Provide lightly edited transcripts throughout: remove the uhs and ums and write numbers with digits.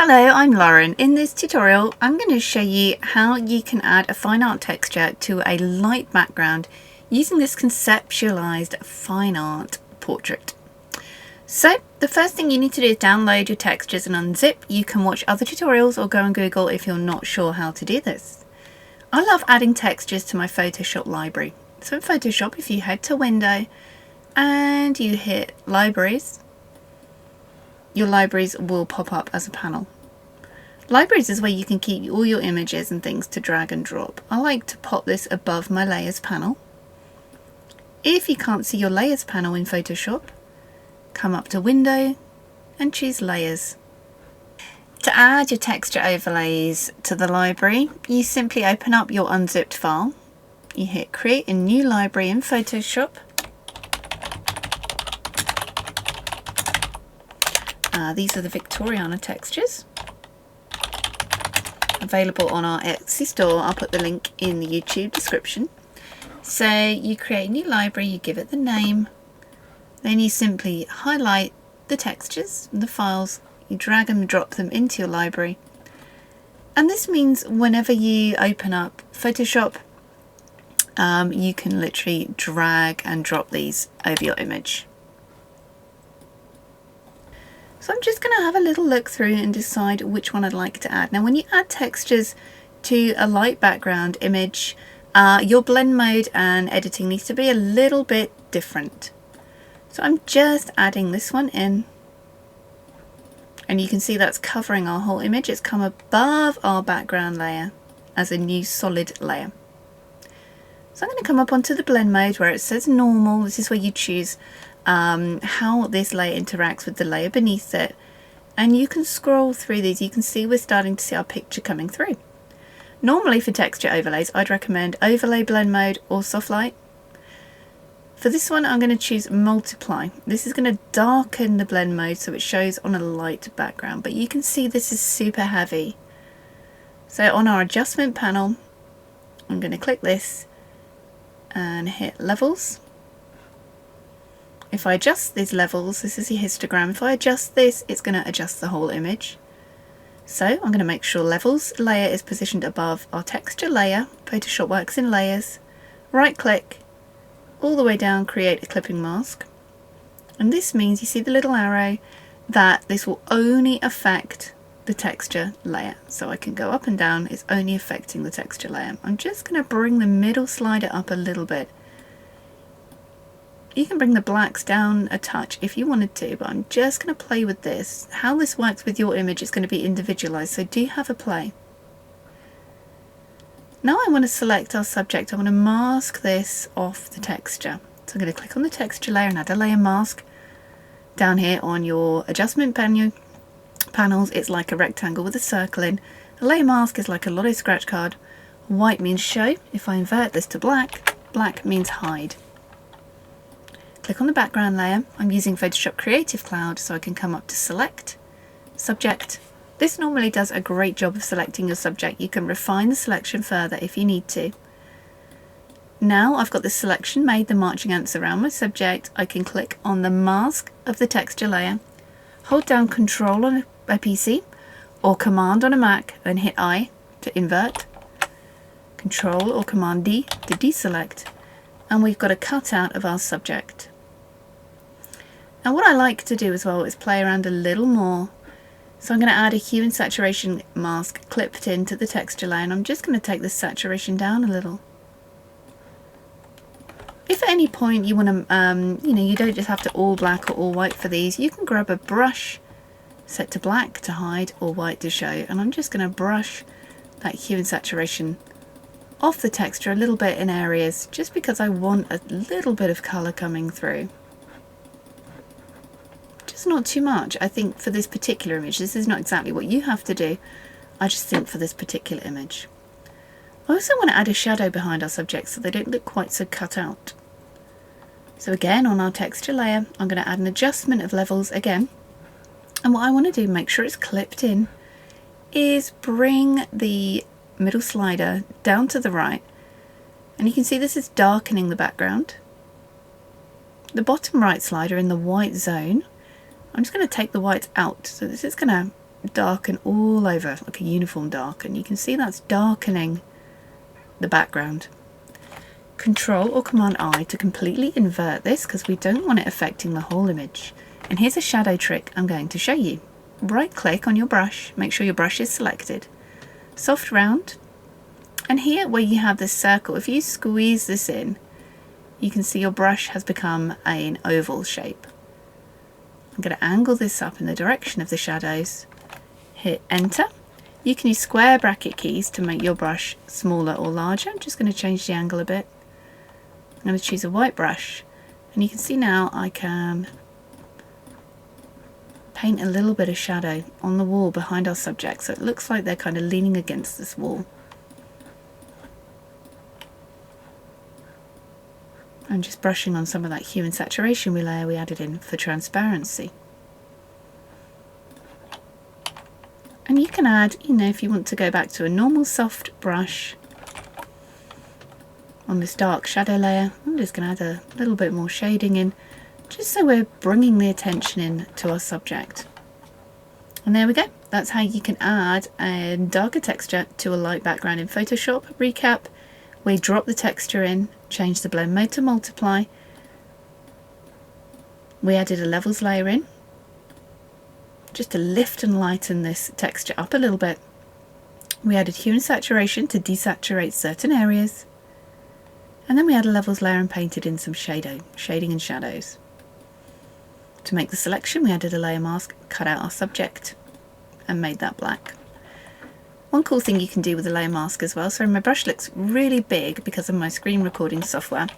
Hello, I'm Lauren. In this tutorial, I'm going to show you how you can add a fine art texture to a light background using this conceptualized fine art portrait. So the first thing you need to do is download your textures and unzip. You can watch other tutorials or go on Google if you're not sure how to do this. I love adding textures to my Photoshop library. So in Photoshop, if you head to Window and you hit Libraries, your libraries will pop up as a panel. Libraries is where you can keep all your images and things to drag and drop. I like to pop this above my layers panel. If you can't see your layers panel in Photoshop, come up to Window and choose Layers. To add your texture overlays to the library, you simply open up your unzipped file. You hit Create a New Library in Photoshop. These are the Victoriana textures, available on our Etsy store. I'll put the link in the YouTube description. So you create a new library, you give it the name, then you simply highlight the textures and the files, you drag and drop them into your library. And this means whenever you open up Photoshop, you can literally drag and drop these over your image. So I'm just going to have a little look through and decide which one I'd like to add. Now when you add textures to a light background image, your blend mode and editing needs to be a little bit different. So I'm just adding this one in, and you can see that's covering our whole image. It's come above our background layer as a new solid layer. So I'm going to come up onto the blend mode where it says normal. This is where you choose how this layer interacts with the layer beneath it, and you can scroll through these. You can see we're starting to see our picture coming through. Normally for texture overlays, I'd recommend overlay blend mode or soft light. For this one, I'm going to choose multiply. This is going to darken the blend mode so it shows on a light background, but you can see this is super heavy. So on our adjustment panel, I'm going to click this and hit levels. If I adjust these levels, this is your histogram. If I adjust this, it's going to adjust the whole image. So I'm going to make sure levels layer is positioned above our texture layer. Photoshop works in layers. Right click, all the way down, create a clipping mask. And this means, you see the little arrow, that this will only affect the texture layer. So I can go up and down, it's only affecting the texture layer. I'm just going to bring the middle slider up a little bit. You can bring the blacks down a touch if you wanted to, but I'm just going to play with this. How this works with your image is going to be individualized, so do have a play. Now I want to select our subject. I want to mask this off the texture. So I'm going to click on the texture layer and add a layer mask. Down here on your adjustment panels, it's like a rectangle with a circle in. A layer mask is like a lotto scratch card. White means show. If I invert this to black, black means hide. Click on the background layer. I'm using Photoshop Creative Cloud, so I can come up to Select, Subject. This normally does a great job of selecting your subject. You can refine the selection further if you need to. Now I've got the selection made, the marching ants around my subject. I can click on the mask of the texture layer, hold down Control on a PC or Command on a Mac and hit I to invert, Control or Command D to deselect, and we've got a cutout of our subject. And what I like to do as well is play around a little more. So I'm going to add a hue and saturation mask clipped into the texture layer, and I'm just going to take the saturation down a little. If at any point you want to, you don't just have to all black or all white for these, you can grab a brush, set to black to hide or white to show, and I'm just going to brush that hue and saturation off the texture a little bit in areas, just because I want a little bit of colour coming through. Just not too much. I think for this particular image, this is not exactly what you have to do. I just think for this particular image. I also want to add a shadow behind our subjects so they don't look quite so cut out. So again, on our texture layer, I'm going to add an adjustment of levels again. And what I want to do, make sure it's clipped in, is bring the middle slider down to the right, and you can see this is darkening the background. The bottom right slider in the white zone, I'm just going to take the white out, so this is going to darken all over, like a uniform darken. You can see that's darkening the background. Control or Command I to completely invert this because we don't want it affecting the whole image. And here's a shadow trick I'm going to show you. Right click on your brush, make sure your brush is selected, soft round, and here where you have this circle, if you squeeze this in, you can see your brush has become an oval shape. I'm going to angle this up in the direction of the shadows, hit enter. You can use square bracket keys to make your brush smaller or larger. I'm just going to change the angle a bit. I'm going to choose a white brush, and you can see now I can paint a little bit of shadow on the wall behind our subject, so it looks like they're kind of leaning against this wall. I'm just brushing on some of that hue and saturation layer we added in for transparency. And you can add, if you want to go back to a normal soft brush on this dark shadow layer, I'm just going to add a little bit more shading in, just so we're bringing the attention in to our subject. And there we go. That's how you can add a darker texture to a light background in Photoshop. Recap, we drop the texture in, change the blend mode to multiply. We added a levels layer in, just to lift and lighten this texture up a little bit. We added hue and saturation to desaturate certain areas. And then we add a levels layer and painted in some shading and shadows. To make the selection, we added a layer mask, cut out our subject, and made that black. One cool thing you can do with a layer mask as well, so my brush looks really big because of my screen recording software.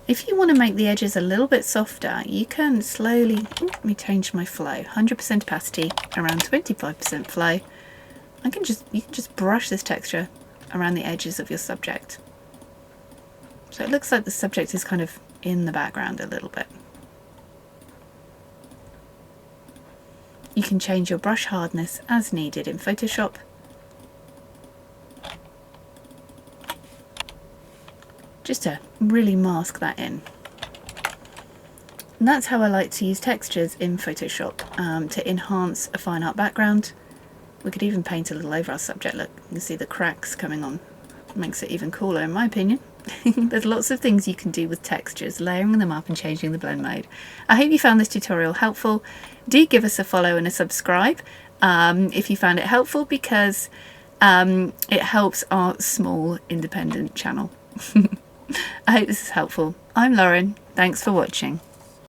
If you want to make the edges a little bit softer, you can slowly, let me change my flow, 100% opacity, around 25% flow. You can just brush this texture around the edges of your subject. So it looks like the subject is kind of in the background a little bit. You can change your brush hardness as needed in Photoshop. Just to really mask that in. And that's how I like to use textures in Photoshop, to enhance a fine art background. We could even paint a little over our subject. Look, you can see the cracks coming on. It makes it even cooler in my opinion. There's lots of things you can do with textures, layering them up and changing the blend mode. I hope you found this tutorial helpful. Do give us a follow and a subscribe if you found it helpful, because it helps our small independent channel. I hope this is helpful. I'm Lauren. Thanks for watching.